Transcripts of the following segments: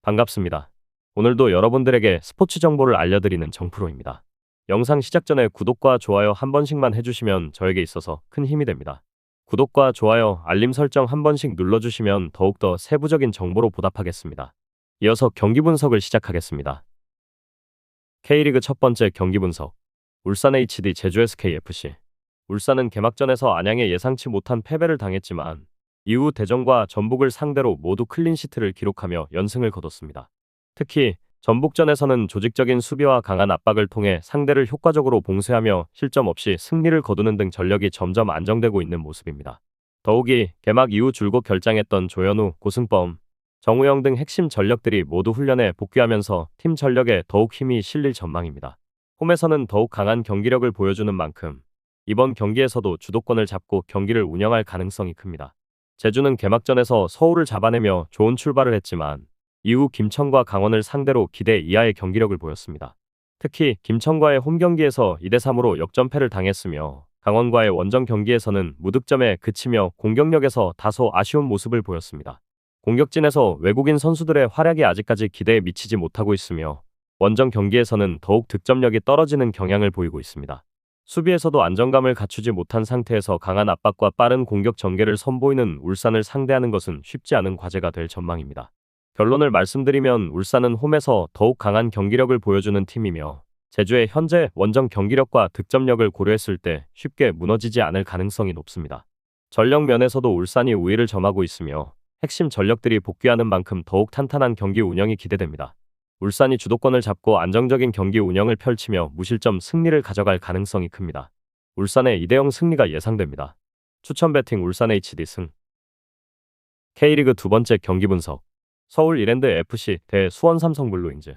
반갑습니다. 오늘도 여러분들에게 스포츠 정보를 알려드리는 정프로입니다. 영상 시작 전에 구독과 좋아요 한 번씩만 해주시면 저에게 있어서 큰 힘이 됩니다. 구독과 좋아요, 알림 설정 한 번씩 눌러주시면 더욱더 세부적인 정보로 보답하겠습니다. 이어서 경기 분석을 시작하겠습니다. K리그 첫 번째 경기 분석. 울산 HD 제주 SKFC. 울산은 개막전에서 안양에 예상치 못한 패배를 당했지만 이후 대전과 전북을 상대로 모두 클린시트를 기록하며 연승을 거뒀습니다. 특히 전북전에서는 조직적인 수비와 강한 압박을 통해 상대를 효과적으로 봉쇄하며 실점 없이 승리를 거두는 등 전력이 점점 안정되고 있는 모습입니다. 더욱이 개막 이후 줄곧 결장했던 조현우, 고승범, 정우영 등 핵심 전력들이 모두 훈련에 복귀하면서 팀 전력에 더욱 힘이 실릴 전망입니다. 홈에서는 더욱 강한 경기력을 보여주는 만큼 이번 경기에서도 주도권을 잡고 경기를 운영할 가능성이 큽니다. 제주는 개막전에서 서울을 잡아내며 좋은 출발을 했지만 이후 김천과 강원을 상대로 기대 이하의 경기력을 보였습니다. 특히 김천과의 홈 경기에서 2대3으로 역전패를 당했으며 강원과의 원정 경기에서는 무득점에 그치며 공격력에서 다소 아쉬운 모습을 보였습니다. 공격진에서 외국인 선수들의 활약이 아직까지 기대에 미치지 못하고 있으며 원정 경기에서는 더욱 득점력이 떨어지는 경향을 보이고 있습니다. 수비에서도 안정감을 갖추지 못한 상태에서 강한 압박과 빠른 공격 전개를 선보이는 울산을 상대하는 것은 쉽지 않은 과제가 될 전망입니다. 결론을 말씀드리면 울산은 홈에서 더욱 강한 경기력을 보여주는 팀이며 제주의 현재 원정 경기력과 득점력을 고려했을 때 쉽게 무너지지 않을 가능성이 높습니다. 전력 면에서도 울산이 우위를 점하고 있으며 핵심 전력들이 복귀하는 만큼 더욱 탄탄한 경기 운영이 기대됩니다. 울산이 주도권을 잡고 안정적인 경기 운영을 펼치며 무실점 승리를 가져갈 가능성이 큽니다. 울산의 2대0 승리가 예상됩니다. 추천 배팅 울산 HD 승. K리그 두 번째 경기 분석. 서울 이랜드 FC 대 수원 삼성 블루잉즈.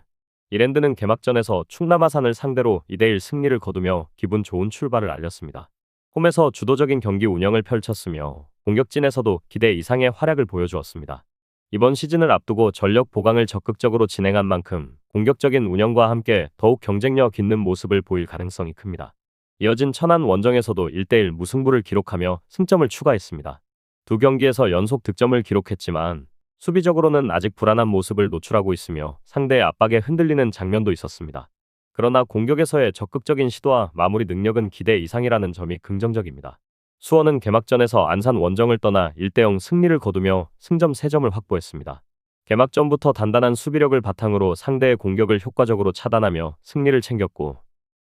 이랜드는 개막전에서 충남 아산을 상대로 2대1 승리를 거두며 기분 좋은 출발을 알렸습니다. 홈에서 주도적인 경기 운영을 펼쳤으며 공격진에서도 기대 이상의 활약을 보여주었습니다. 이번 시즌을 앞두고 전력 보강을 적극적으로 진행한 만큼 공격적인 운영과 함께 더욱 경쟁력 있는 모습을 보일 가능성이 큽니다. 이어진 천안 원정에서도 1대1 무승부를 기록하며 승점을 추가했습니다. 두 경기에서 연속 득점을 기록했지만 수비적으로는 아직 불안한 모습을 노출하고 있으며 상대의 압박에 흔들리는 장면도 있었습니다. 그러나 공격에서의 적극적인 시도와 마무리 능력은 기대 이상이라는 점이 긍정적입니다. 수원은 개막전에서 안산 원정을 떠나 1대0 승리를 거두며 승점 3점을 확보했습니다. 개막전부터 단단한 수비력을 바탕으로 상대의 공격을 효과적으로 차단하며 승리를 챙겼고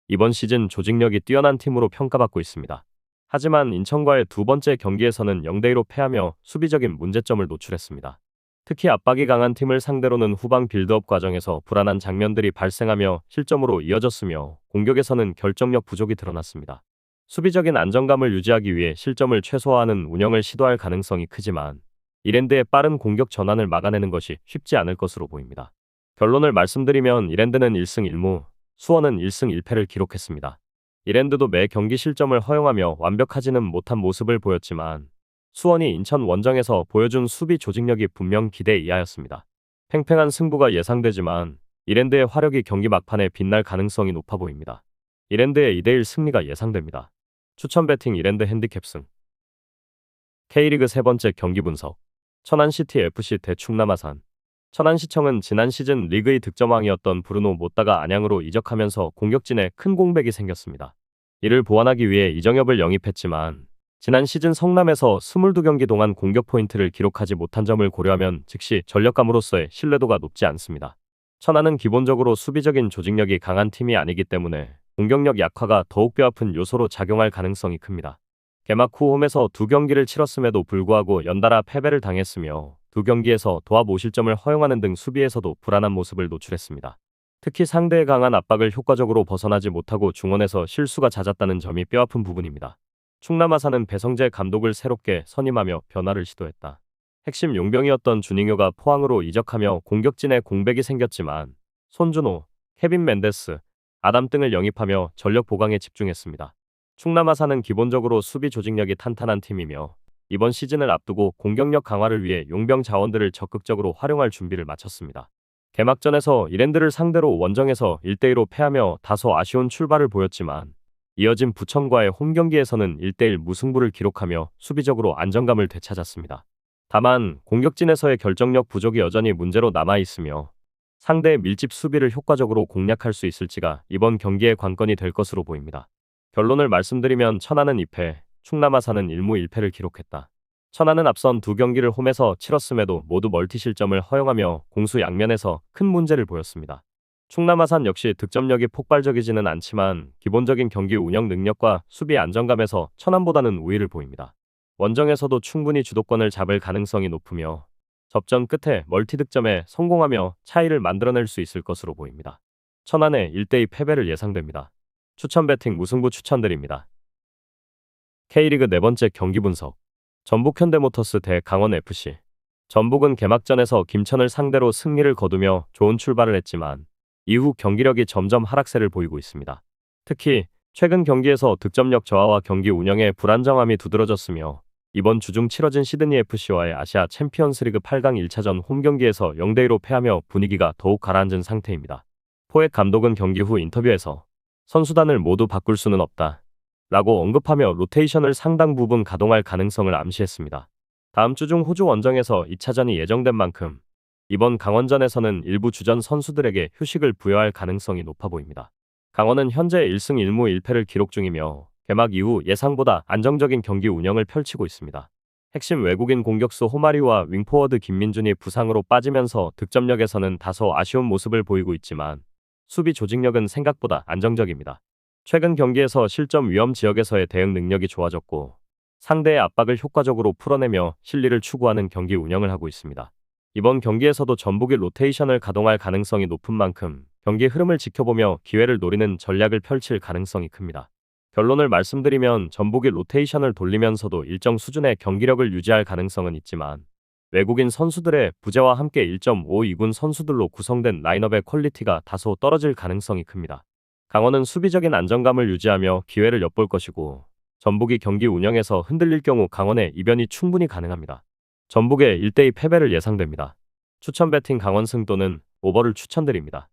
이번 시즌 조직력이 뛰어난 팀으로 평가받고 있습니다. 하지만 인천과의 두 번째 경기에서는 0대2로 패하며 수비적인 문제점을 노출했습니다. 특히 압박이 강한 팀을 상대로는 후방 빌드업 과정에서 불안한 장면들이 발생하며 실점으로 이어졌으며 공격에서는 결정력 부족이 드러났습니다. 수비적인 안정감을 유지하기 위해 실점을 최소화하는 운영을 시도할 가능성이 크지만 이랜드의 빠른 공격 전환을 막아내는 것이 쉽지 않을 것으로 보입니다. 결론을 말씀드리면 이랜드는 1승 1무, 수원은 1승 1패를 기록했습니다. 이랜드도 매 경기 실점을 허용하며 완벽하지는 못한 모습을 보였지만 수원이 인천 원정에서 보여준 수비 조직력이 분명 기대 이하였습니다. 팽팽한 승부가 예상되지만 이랜드의 화력이 경기 막판에 빛날 가능성이 높아 보입니다. 이랜드의 2대1 승리가 예상됩니다. 추천 배팅 이랜드 핸디캡 승. K리그 세 번째 경기 분석. 천안시티 FC 대 충남 아산. 천안시청은 지난 시즌 리그의 득점왕이었던 브루노 모따가 안양으로 이적하면서 공격진에 큰 공백이 생겼습니다. 이를 보완하기 위해 이정엽을 영입했지만 지난 시즌 성남에서 22경기 동안 공격 포인트를 기록하지 못한 점을 고려하면 즉시 전력감으로서의 신뢰도가 높지 않습니다. 천안은 기본적으로 수비적인 조직력이 강한 팀이 아니기 때문에 공격력 약화가 더욱 뼈아픈 요소로 작용할 가능성이 큽니다. 개막 후 홈에서 두 경기를 치렀음에도 불구하고 연달아 패배를 당했으며 두 경기에서 도합 5실점을 허용하는 등 수비에서도 불안한 모습을 노출했습니다. 특히 상대의 강한 압박을 효과적으로 벗어나지 못하고 중원에서 실수가 잦았다는 점이 뼈아픈 부분입니다. 충남 아산은 배성재 감독을 새롭게 선임하며 변화를 시도했다. 핵심 용병이었던 주닝요가 포항으로 이적하며 공격진에 공백이 생겼지만 손준호, 케빈 멘데스, 아담 등을 영입하며 전력 보강에 집중했습니다. 충남 아산은 기본적으로 수비 조직력이 탄탄한 팀이며 이번 시즌을 앞두고 공격력 강화를 위해 용병 자원들을 적극적으로 활용할 준비를 마쳤습니다. 개막전에서 이랜드를 상대로 원정에서 1대2로 패하며 다소 아쉬운 출발을 보였지만 이어진 부천과의 홈 경기에서는 1대1 무승부를 기록하며 수비적으로 안정감을 되찾았습니다. 다만 공격진에서의 결정력 부족이 여전히 문제로 남아있으며 상대의 밀집 수비를 효과적으로 공략할 수 있을지가 이번 경기의 관건이 될 것으로 보입니다. 결론을 말씀드리면 천안은 2패, 충남 아산은 1무 1패를 기록했다. 천안은 앞선 두 경기를 홈에서 치렀음에도 모두 멀티 실점을 허용하며 공수 양면에서 큰 문제를 보였습니다. 충남 아산 역시 득점력이 폭발적이지는 않지만 기본적인 경기 운영 능력과 수비 안정감에서 천안보다는 우위를 보입니다. 원정에서도 충분히 주도권을 잡을 가능성이 높으며 접전 끝에 멀티 득점에 성공하며 차이를 만들어낼 수 있을 것으로 보입니다. 천안의 1대2 패배를 예상됩니다. 추천 배팅 무승부 추천드립니다. K리그 네 번째 경기 분석. 전북 현대모터스 대 강원FC. 전북은 개막전에서 김천을 상대로 승리를 거두며 좋은 출발을 했지만 이후 경기력이 점점 하락세를 보이고 있습니다. 특히 최근 경기에서 득점력 저하와 경기 운영의 불안정함이 두드러졌으며 이번 주 중 치러진 시드니FC와의 아시아 챔피언스리그 8강 1차전 홈경기에서 0대2로 패하며 분위기가 더욱 가라앉은 상태입니다. 포획 감독은 경기 후 인터뷰에서 선수단을 모두 바꿀 수는 없다 라고 언급하며 로테이션을 상당 부분 가동할 가능성을 암시했습니다. 다음 주 중 호주 원정에서 2차전이 예정된 만큼 이번 강원전에서는 일부 주전 선수들에게 휴식을 부여할 가능성이 높아 보입니다. 강원은 현재 1승 1무 1패를 기록 중이며 개막 이후 예상보다 안정적인 경기 운영을 펼치고 있습니다. 핵심 외국인 공격수 호마리와 윙포워드 김민준이 부상으로 빠지면서 득점력에서는 다소 아쉬운 모습을 보이고 있지만 수비 조직력은 생각보다 안정적입니다. 최근 경기에서 실점 위험 지역에서의 대응 능력이 좋아졌고 상대의 압박을 효과적으로 풀어내며 실리를 추구하는 경기 운영을 하고 있습니다. 이번 경기에서도 전북이 로테이션을 가동할 가능성이 높은 만큼 경기 흐름을 지켜보며 기회를 노리는 전략을 펼칠 가능성이 큽니다. 결론을 말씀드리면 전북이 로테이션을 돌리면서도 일정 수준의 경기력을 유지할 가능성은 있지만 외국인 선수들의 부재와 함께 1.52군 선수들로 구성된 라인업의 퀄리티가 다소 떨어질 가능성이 큽니다. 강원은 수비적인 안정감을 유지하며 기회를 엿볼 것이고 전북이 경기 운영에서 흔들릴 경우 강원의 이변이 충분히 가능합니다. 전북의 1대2 패배를 예상됩니다. 추천 배팅 강원 승 또는 오버를 추천드립니다.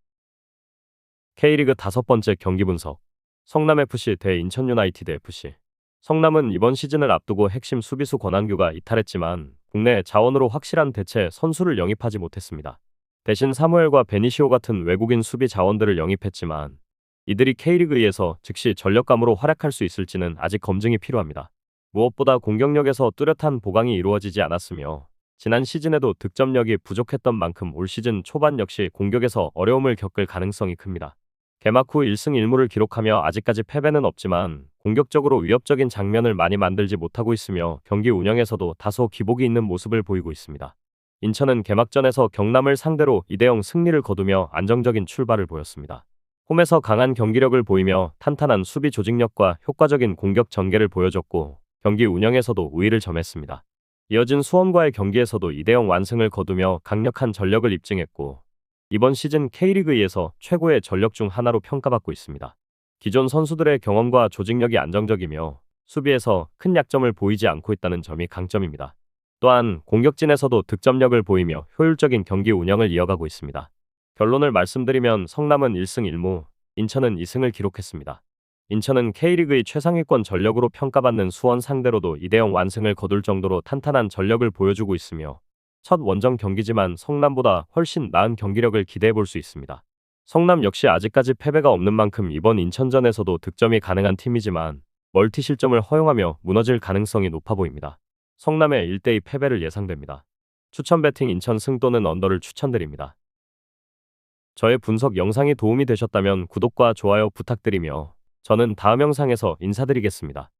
K리그 다섯 번째 경기 분석. 성남FC 대 인천유나이티드FC. 성남은 이번 시즌을 앞두고 핵심 수비수 권한규가 이탈했지만 국내 자원으로 확실한 대체 선수를 영입하지 못했습니다. 대신 사무엘과 베니시오 같은 외국인 수비 자원들을 영입했지만 이들이 K리그에서 즉시 전력감으로 활약할 수 있을지는 아직 검증이 필요합니다. 무엇보다 공격력에서 뚜렷한 보강이 이루어지지 않았으며 지난 시즌에도 득점력이 부족했던 만큼 올 시즌 초반 역시 공격에서 어려움을 겪을 가능성이 큽니다. 개막 후 1승 1무를 기록하며 아직까지 패배는 없지만 공격적으로 위협적인 장면을 많이 만들지 못하고 있으며 경기 운영에서도 다소 기복이 있는 모습을 보이고 있습니다. 인천은 개막전에서 경남을 상대로 2대0 승리를 거두며 안정적인 출발을 보였습니다. 홈에서 강한 경기력을 보이며 탄탄한 수비 조직력과 효과적인 공격 전개를 보여줬고 경기 운영에서도 우위를 점했습니다. 이어진 수원과의 경기에서도 2대0 완승을 거두며 강력한 전력을 입증했고 이번 시즌 K리그에서 최고의 전력 중 하나로 평가받고 있습니다. 기존 선수들의 경험과 조직력이 안정적이며 수비에서 큰 약점을 보이지 않고 있다는 점이 강점입니다. 또한 공격진에서도 득점력을 보이며 효율적인 경기 운영을 이어가고 있습니다. 결론을 말씀드리면 성남은 1승 1무, 인천은 2승을 기록했습니다. 인천은 K리그의 최상위권 전력으로 평가받는 수원 상대로도 2대0 완승을 거둘 정도로 탄탄한 전력을 보여주고 있으며 첫 원정 경기지만 성남보다 훨씬 나은 경기력을 기대해볼 수 있습니다. 성남 역시 아직까지 패배가 없는 만큼 이번 인천전에서도 득점이 가능한 팀이지만 멀티 실점을 허용하며 무너질 가능성이 높아 보입니다. 성남의 1대2 패배를 예상됩니다. 추천 배팅 인천 승 또는 언더를 추천드립니다. 저의 분석 영상이 도움이 되셨다면 구독과 좋아요 부탁드리며 저는 다음 영상에서 인사드리겠습니다.